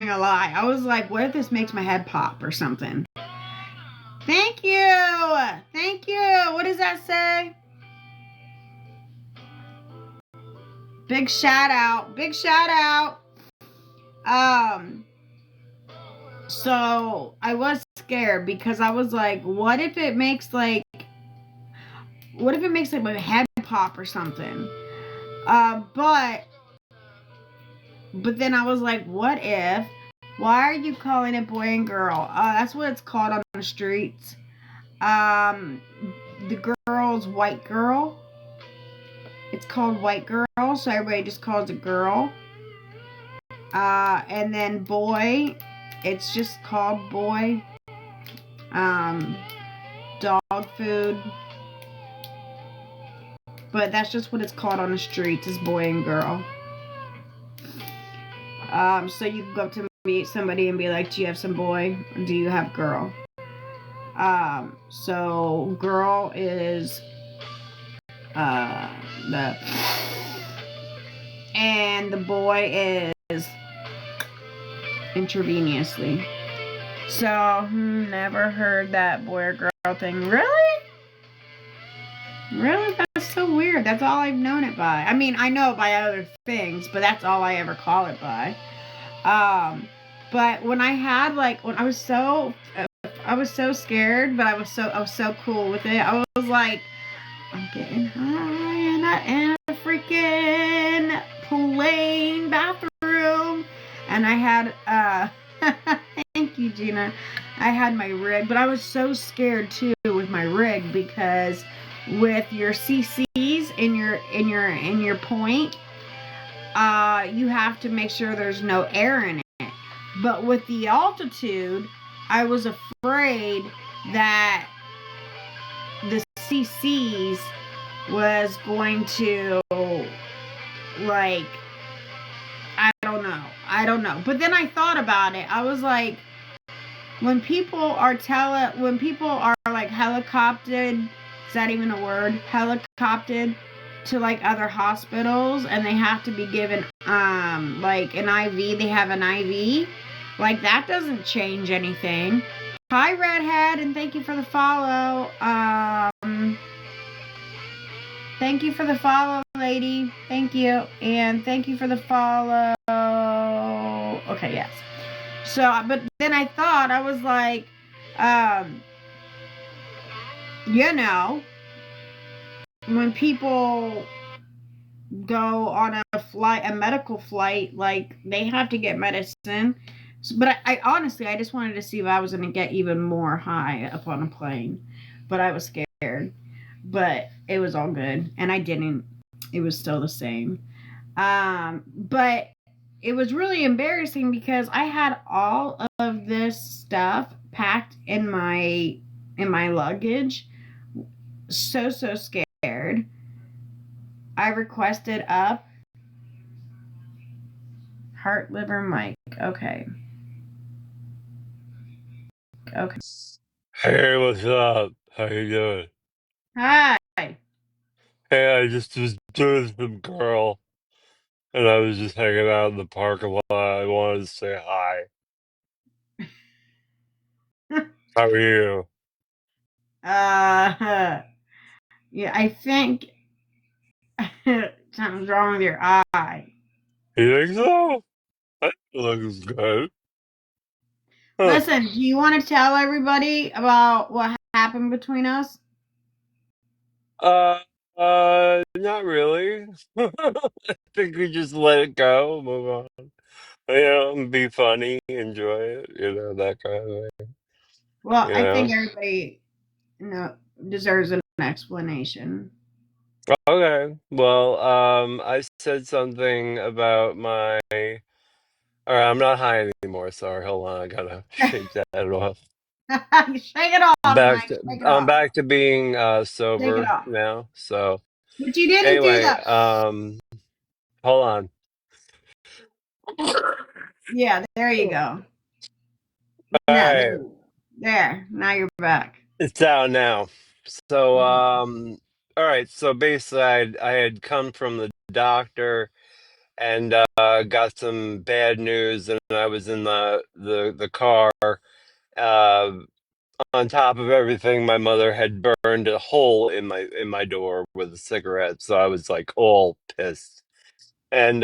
gonna lie. I was like, what if this makes my head pop or something? Thank you. Thank you. What does that say? Big shout out. Big shout out. So I was scared because I was like, what if it makes like my head pop or something? But then I was like, what if? Why are you calling it boy and girl? That's what it's called on the streets. The girl's white girl. It's called white girl, so everybody just calls it girl. And then boy, it's just called boy. Dog food. But that's just what it's called on the streets, is boy and girl. So you can go up to meet somebody and be like, do you have some boy? Or do you have girl? So girl is and the boy is intravenously. So never heard that boy or girl thing. Really? Really? That's so weird. That's all I've known it by. I mean, I know it by other things, but that's all I ever call it by. But when I had when I was so scared, but I was so cool with it. I was like, I'm getting high in a freaking plain bathroom, and I had thank you, Gina. I had my rig, but I was so scared too with my rig because with your CCs in your point, you have to make sure there's no air in it. But with the altitude, I was afraid that the CCs was going to I don't know. But then I thought about it. I was like, when people are like helicoptered, is that even a word? Helicoptered to like other hospitals, and they have to be given like an IV. They have an IV. Like, that doesn't change anything. Hi, Redhead, and thank you for the follow. Thank you for the follow, lady. Thank you. And thank you for the follow. Okay, yes. So, but then I thought, I was like, when people go on a medical flight, like, they have to get medicine. But I honestly, I just wanted to see if I was going to get even more high up on a plane. But I was scared. But it was all good. And I didn't. It was still the same. But it was really embarrassing because I had all of this stuff packed in my luggage. So scared. I requested up heart, liver, Mike. Okay. Hey, what's up? How you doing? Hi. Hey, I just was doing some girl, and I was just hanging out in the parking lot. I wanted to say hi. How are you? Yeah, I think something's wrong with your eye. You think so? That looks good. Huh. Listen, do you want to tell everybody about what happened between us? Uh, not really. I think we just let it go, move on. Be funny, enjoy it, that kind of thing. Well, You I think know? everybody deserves an explanation. Okay. Well, I said something about my. All right, I'm not high anymore. Sorry, hold on. I gotta shake that off. Shake it off, Mike. Shake it I'm off. back to being Shake it sober off. now. So But you didn't do anyway, the. hold on. Yeah, there you All go. No, right, there. Now you're back. it's out now. So Mhm. all right. So basically, I had come from the doctor. and got some bad news, and I was in the car. Uh, on top of everything, my mother had burned a hole in my door with a cigarette, so I was like all pissed. And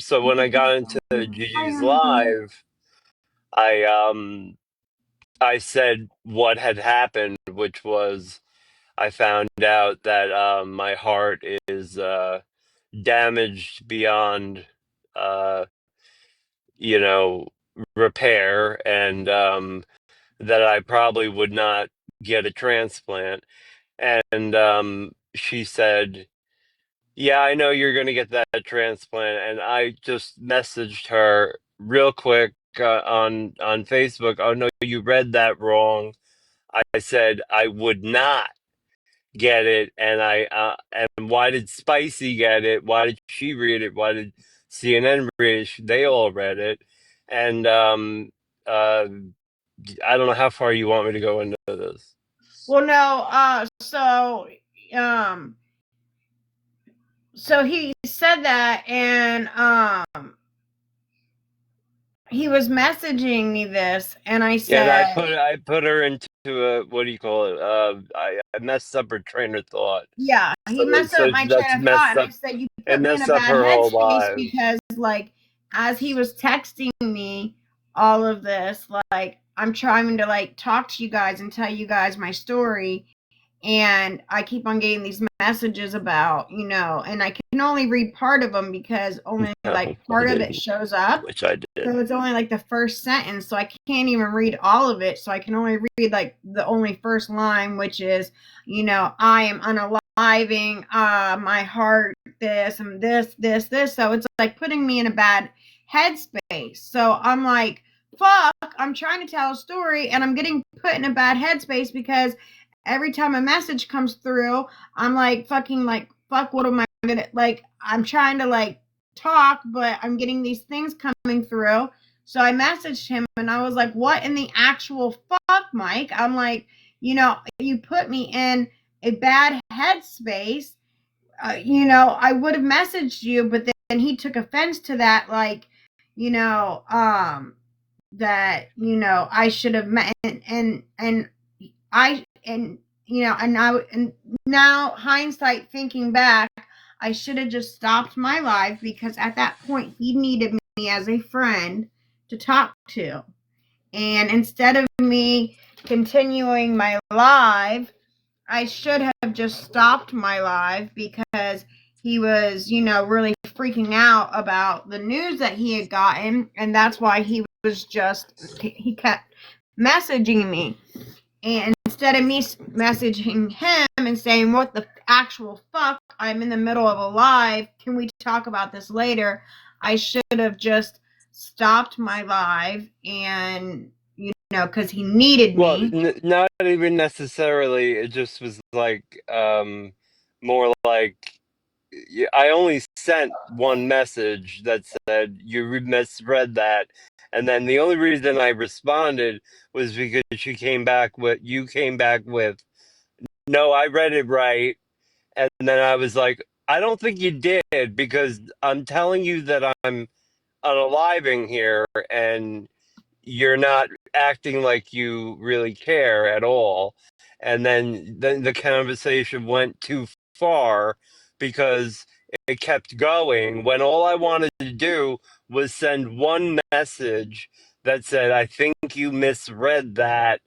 so when I got into Gigi's live, I I said what had happened, which was I found out that my heart is damaged beyond uh, you know, repair, and that I probably would not get a transplant. And she said, "Yeah, I know you're going to get that transplant." And I just messaged her real quick on Facebook. "Oh no, you read that wrong." I said I would not get it, and and why did Spicy get it? Why did she read it? Why did CNN read it? They all read it, and uh, I don't know how far you want me to go into this. Well, no. Um, so he said that, and he was messaging me this, and I Yeah, and said, I put her into a, what do you call it? I messed up her train of thought. yeah, he So messed up so my that's train of thought, messed and I up. said, you It put me in a messed up bad her whole headspace life. because, like, as he was texting me all of this, like, I'm trying to, like, talk to you guys and tell you guys my story, and I keep on getting these messages about, and I can only read part of them because only No, like I part of it didn't. shows up. Which I So did. it's only like the first sentence. So I can't even read all of it. So I can only read like the only first line, which is, I am unaliving, my heart, this and this, this, this. So it's like putting me in a bad headspace. So I'm like, fuck, I'm trying to tell a story and I'm getting put in a bad headspace because every time a message comes through, I'm like fucking like fuck. What am I gonna like? I'm trying to like talk, but I'm getting these things coming through. So I messaged him and I was like, "What in the actual fuck, Mike?" I'm like, you put me in a bad headspace. I would have messaged you, but then he took offense to that, like, you know, um, that I should have met and I and and now hindsight thinking back, I should have just stopped my life because at that point he needed me as a friend to talk to. And instead of me continuing my live, I should have just stopped my live because he was, really freaking out about the news that he had gotten, and that's why he kept messaging me. And instead of me messaging him and saying, "What the actual fuck? I'm in the middle of a live. Can we talk about this later?" I should have just stopped my live and, because he needed Well, me. not even necessarily. It just was like more like I only sent one message that said you misread that, and then the only reason I responded was because you came back with, "No, I read it right," and then I was like, "I don't think you did because I'm telling you that I'm unaliving here, and you're not acting like you really care at all." And then the conversation went too far because it kept going when all I wanted to do was send one message that said, "I think you misread that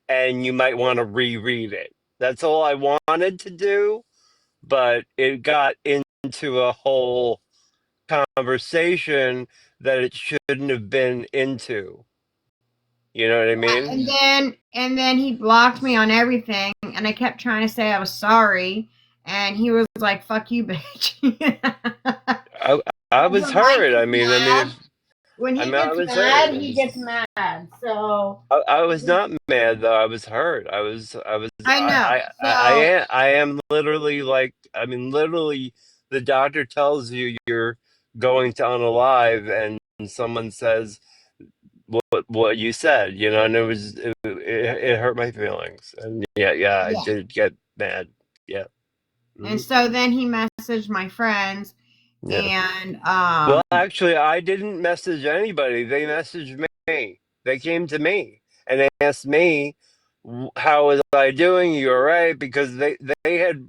and you might want to reread it." That's all I wanted to do, but it got into a whole conversation that it shouldn't have been into. You know what I mean? And then he blocked me on everything, and I kept trying to say I was sorry, and he was like, "Fuck you, bitch." I I That's was when Mike hurt. gets mad. If When he I gets was hurt. mad, he gets mad. So I was not mad though. I was hurt. I know. So I am literally like, I mean, literally the doctor tells you you're going to unalive, and someone says what you said, and it hurt my feelings, and yeah, I yeah. did get mad. Yeah. And Mhm. so then he messaged my friends, Yeah. And Well, actually, I didn't message anybody. They messaged me. They came to me and they asked me, "How was I doing? You all right?" Because they had,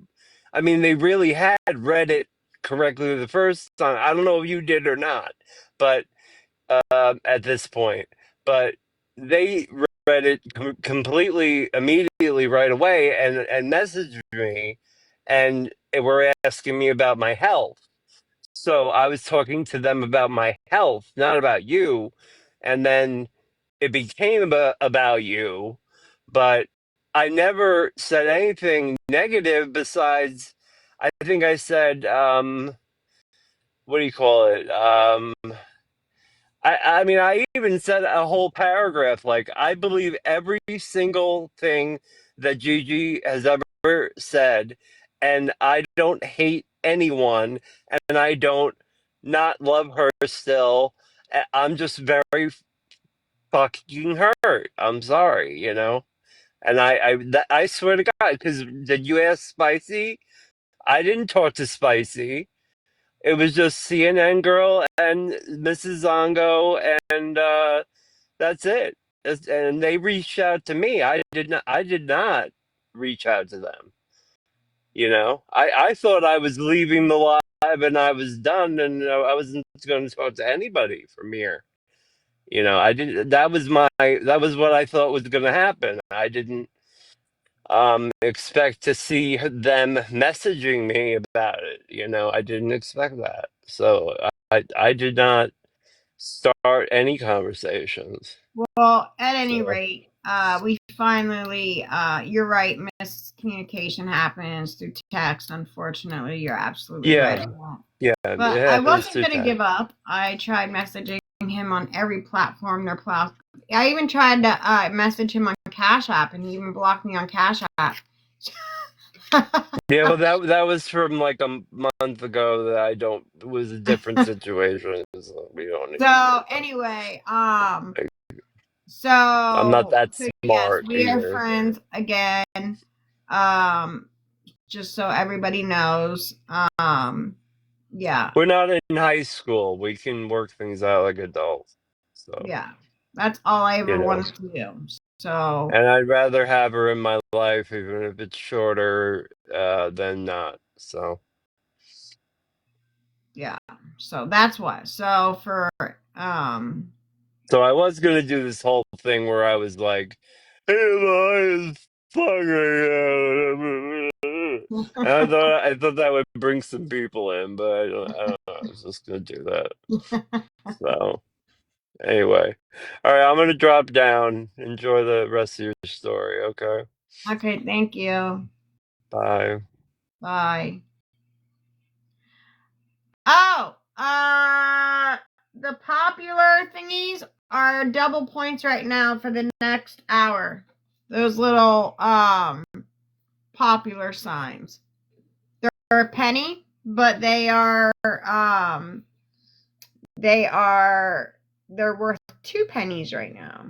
I mean, they really had read it correctly the first time. I don't know if you did or not, but at this point, but they read it completely immediately right away and messaged me, and were asking me about my health. So I was talking to them about my health, not about you. And then it became about you, but I never said anything negative besides, I think I said, what do you call it? I mean, I even said a whole paragraph like, I believe every single thing that Gigi has ever said, and I don't hate anyone, and I don't not love her still. I'm just very fucking hurt. I'm sorry, you know? And I swear to God, because did you ask Spicy? I didn't talk to Spicy. It was just CNN girl and Mrs. Zongo, and that's it. And they reached out to me. I did not reach out to them. You know, I thought I was leaving the live and I was done, and I wasn't going to talk to anybody from here. You know, I didn't. That was what I thought was going to happen. I didn't expect to see them messaging me about it. You know, I didn't expect that. So I did not start any conversations. well, at any So rate, we finally, you're right, miscommunication happens through text. Unfortunately, you're absolutely right yeah, on that. yeah, But it I happens wasn't through going to text. give up. I tried messaging him on every platform. I even tried to message him on Cash App, and he even blocked me on Cash App. Yeah, well, that was from like a month ago. That I don't. It was a different situation. So we don't need. So anyway, Like, I'm not so that so yes, smart we are either. friends again. Um, just so everybody knows. Yeah, We're not in high school. We can work things out like adults. So, yeah. That's all I you ever know. wanted to do. So And I'd rather have her in my life, even if it's shorter, than not. So, yeah. So that's what. So for um so I was gonna do this whole thing where I was like, "Hey, is fucking," and I thought that would bring some people in, but I don't know. I was just gonna do that. So anyway, all right, I'm gonna drop down. Enjoy the rest of your story. Okay, Okay, thank you. bye. Bye. Oh, the popular thingies are double points right now for the next hour. Those little popular signs. They're a penny, but they are they're worth 2 pennies right now.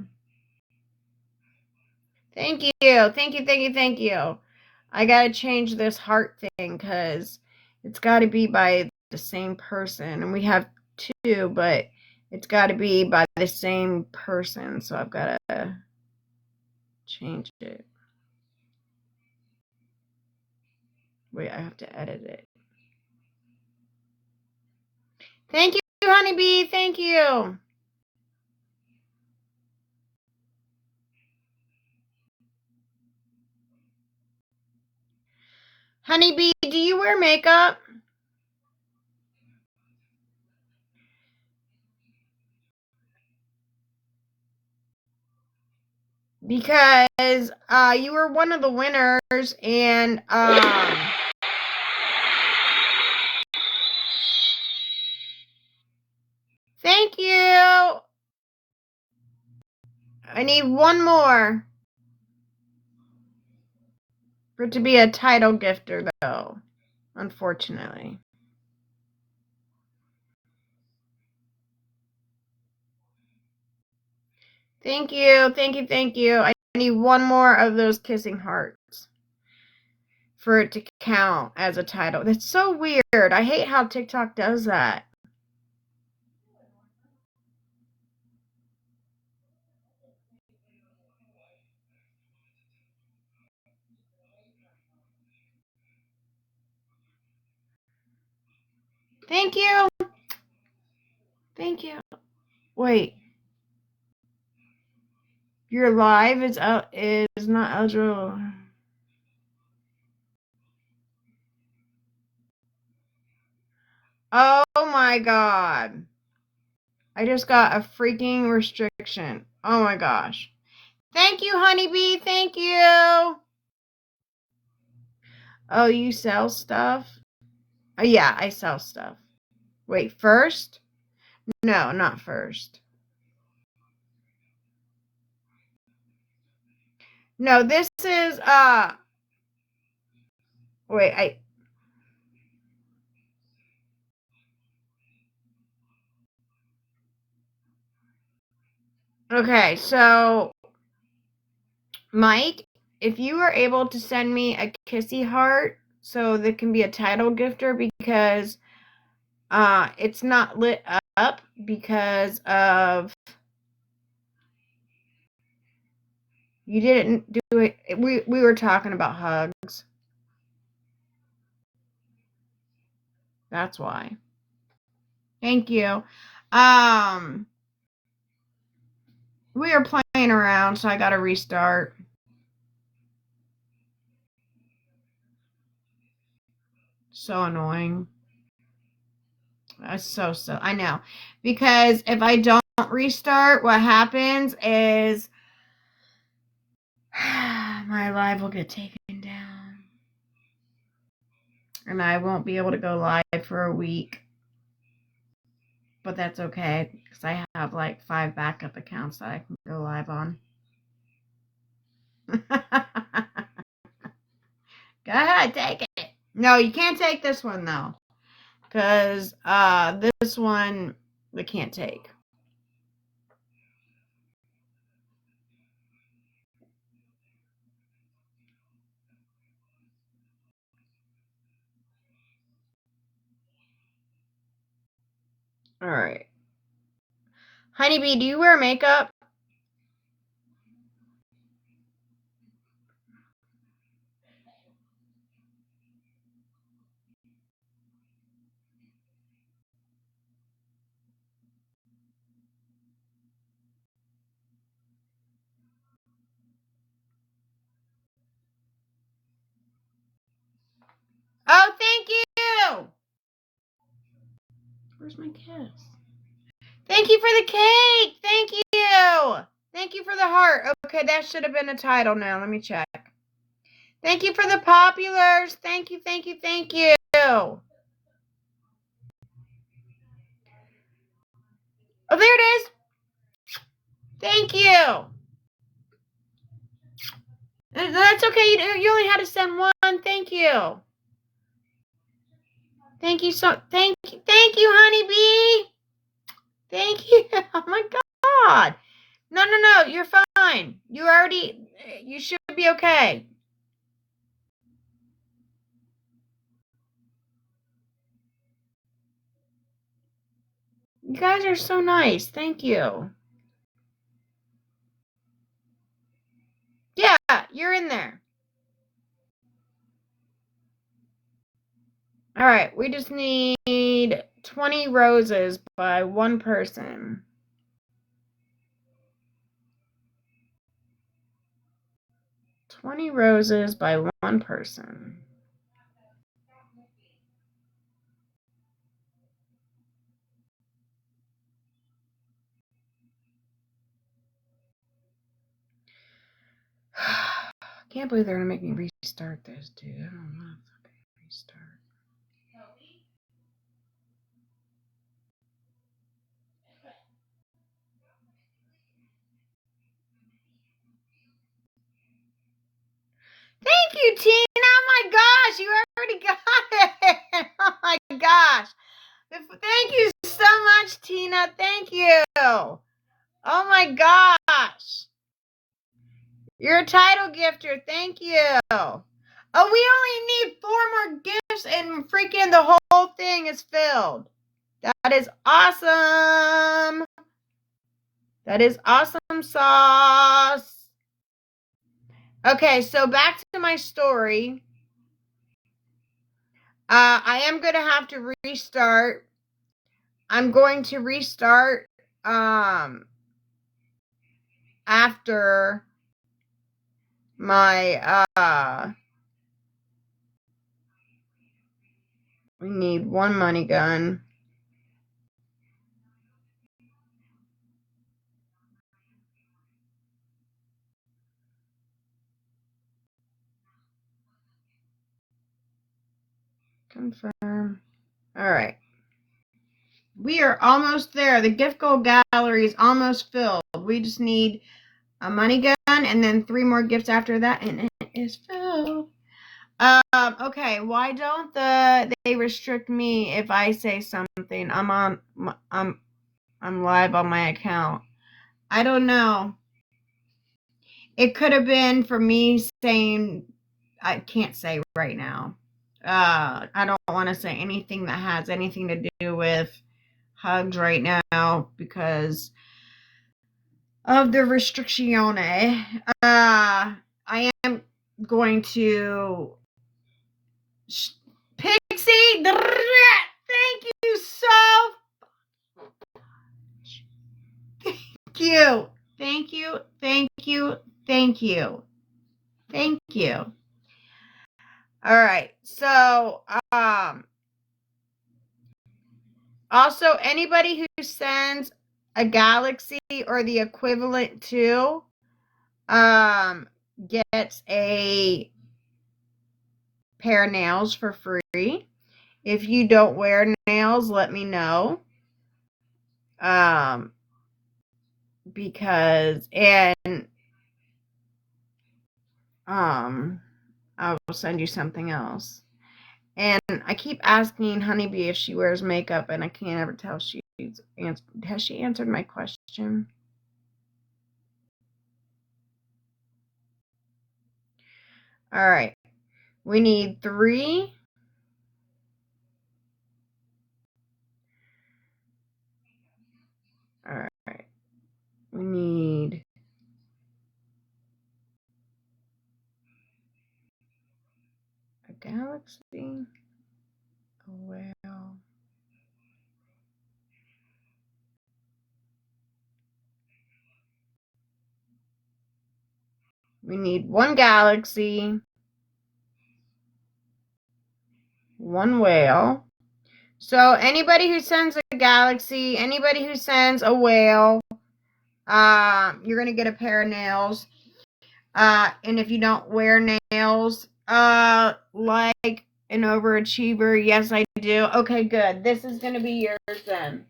Thank you. Thank you, thank you, thank you. I gotta change this heart thing because it's gotta be by the same person. And we have two, but it's gotta be by the same person. So I've gotta change it. Wait, I have to edit it. Thank you, honeybee. Thank you. Honeybee, do you wear makeup? Because you were one of the winners, and thank you. I need one more for it to be a title gifter, though. Unfortunately. Thank you, thank you, thank you. I need one more of those kissing hearts for it to count as a title. That's so weird. I hate how TikTok does that. Thank you. Thank you. Wait. Your live is not eligible. Oh my god. I just got a freaking restriction. Oh my gosh. Thank you, Honeybee. Thank you. Oh, you sell stuff? Oh, yeah, I sell stuff. Wait, first? No, not first. No, this is, wait, okay, so, Mike, if you are able to send me a kissy heart so there can be a title gifter because, it's not lit up because of, you didn't do it, we were talking about hugs. That's why. Thank you. We are playing around, so I gotta restart. So annoying. That's so I know. Because if I don't restart, what happens is my live will get taken down. And I won't be able to go live for a week. But that's okay, because I have like 5 backup accounts that I can go live on. Go ahead, take it. No, you can't take this one though. Because this one we can't take. Alright. Honeybee, do you wear makeup? Oh, thank you! Where's my kiss? Thank you for the cake! Thank you! Thank you for the heart. Okay, that should have been a title now. Let me check. Thank you for the populars. Thank you, thank you, thank you. Oh, there it is. Thank you. That's okay. You only had to send one. Thank you. Thank you thank you, Honeybee. Thank you. Oh my god. No. You're fine. You should be okay. You guys are so nice. Thank you. Yeah, you're in there. All right, we just need 20 roses by one person. 20 roses by one person. I can't believe they're gonna make me restart this, dude. I don't know if I can restart. Thank you, Tina. Oh my gosh, you already got it. Oh my gosh. Thank you so much, Tina. Thank you. Oh my gosh. You're a title gifter. Thank you. Oh, we only need 4 more gifts and freaking the whole thing is filled. That is awesome. That is awesome sauce. Okay, so back to my story. I am going to have to restart. I'm going to restart after my we need 1 money gun. Confirm. All right. We are almost there. The gift gold gallery is almost filled. We just need a money gun and then 3 more gifts after that, and it is filled. Okay. Why don't they restrict me if I say something? I'm live on my account. I don't know. It could have been for me saying I can't say right now. I don't want to say anything that has anything to do with hugs right now because of the restrictione. I am going to Pixie. Thank you so. Thank you. Thank you. Thank you. Thank you. Thank you. All right. So, also anybody who sends a galaxy or the equivalent to gets a pair of nails for free. If you don't wear nails, let me know. Because I will send you something else. And I keep asking Honeybee if she wears makeup, and I can't ever tell if has she answered my question. All right. We need 3. All right. We need a galaxy, a whale. We need 1 galaxy, 1 whale. So anybody who sends a galaxy, anybody who sends a whale, you're gonna get a pair of nails. And if you don't wear nails, like an overachiever, yes I do. Okay, good. This is gonna be yours then.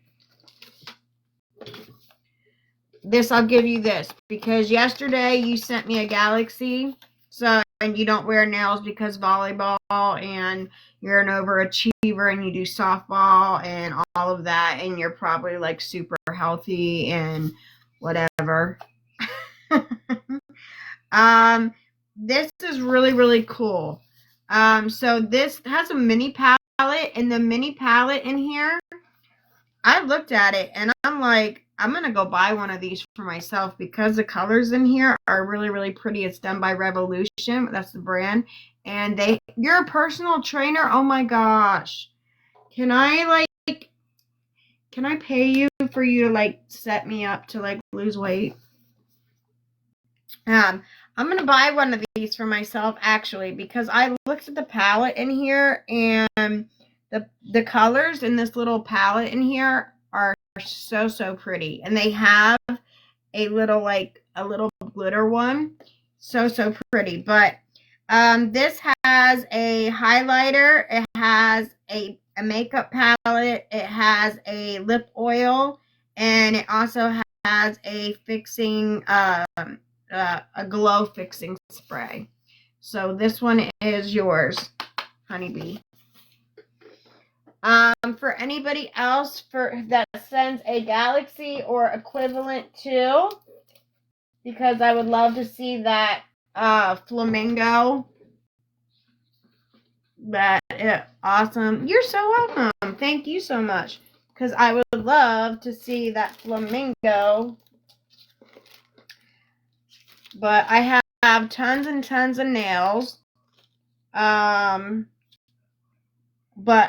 This, I'll give you this because yesterday you sent me a galaxy. So, and you don't wear nails because volleyball and you're an overachiever and you do softball and all of that, and you're probably like super healthy and whatever. This is really, really cool. So this has a mini palette, and the mini palette in here, I looked at it and I'm like, I'm gonna go buy one of these for myself because the colors in here are really, really pretty. It's done by Revolution. That's the brand. And you're a personal trainer. Oh my gosh. Can I pay you for you to like set me up to like lose weight? I'm gonna buy one of these for myself actually because I looked at the palette in here, and the colors in this little palette in here are so pretty, and they have a little glitter one, so pretty. But this has a highlighter, it has a makeup palette, it has a lip oil, and it also has a fixing a glow fixing spray. So this one is yours, Honeybee. For anybody else that sends a galaxy or equivalent to, because I would love to see that flamingo Awesome. You're so welcome. Thank you so much. Because I would love to see that flamingo. But I have tons and tons of nails. But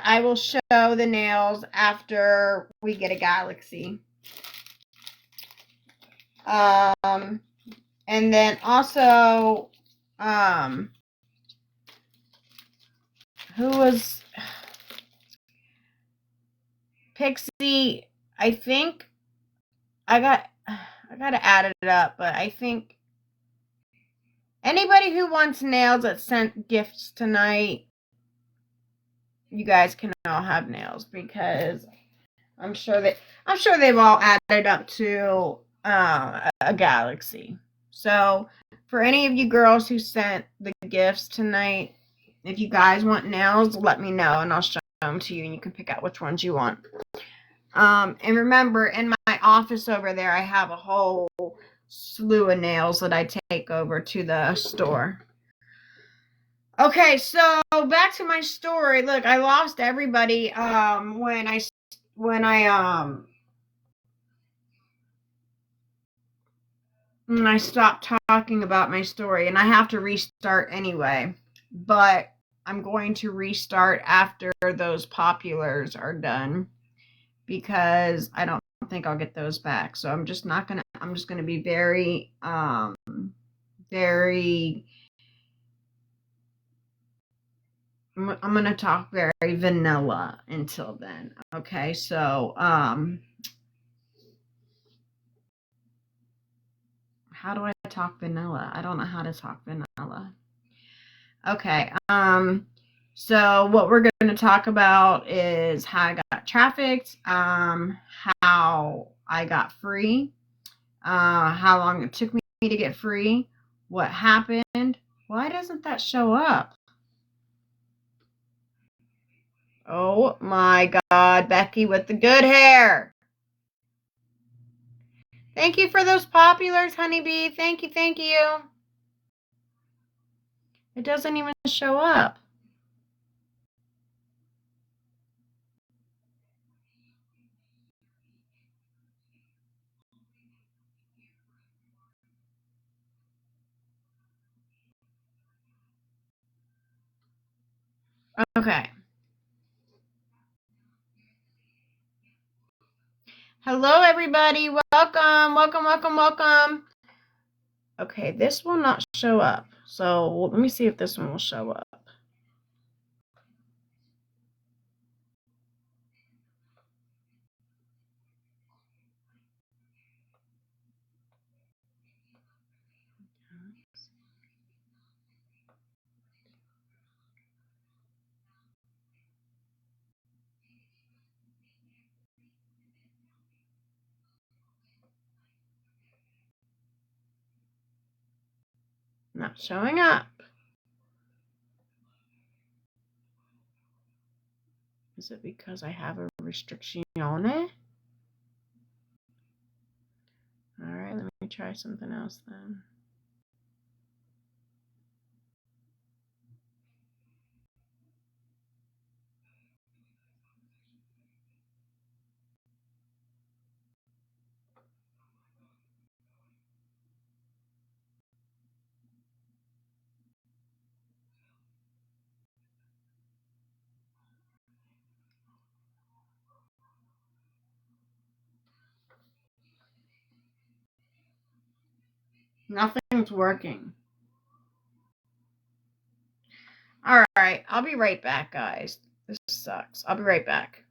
I will show the nails after we get a galaxy. And then also, who was Pixie? I think I gotta add it up, but I think anybody who wants nails that sent gifts tonight, you guys can all have nails because I'm sure they've all added up to a galaxy. So for any of you girls who sent the gifts tonight, if you guys want nails, let me know and I'll show them to you and you can pick out which ones you want. And remember, in my office over there, I have a whole slew of nails that I take over to the store. Okay, so back to my story. Look, I lost everybody when I stopped talking about my story, and I have to restart anyway. But I'm going to restart after those populars are done because I don't think I'll get those back. So I'm just gonna be very I'm gonna talk very vanilla until then. Okay, so how do I talk vanilla? I don't know how to talk vanilla. Okay, so what we're going to talk about is how I got trafficked, how I got free, how long it took me to get free, what happened. Why doesn't that show up? Oh my God, Becky with the good hair. Thank you for those populars, honeybee. Thank you, thank you. It doesn't even show up. Okay. Hello, everybody. Welcome, welcome, welcome, welcome. Okay, this will not show up. So let me see if this one will show up. Not showing up. Is it because I have a restriction on it? All right, let me try something else then. Nothing's working. All right, I'll be right back, guys. This sucks. I'll be right back.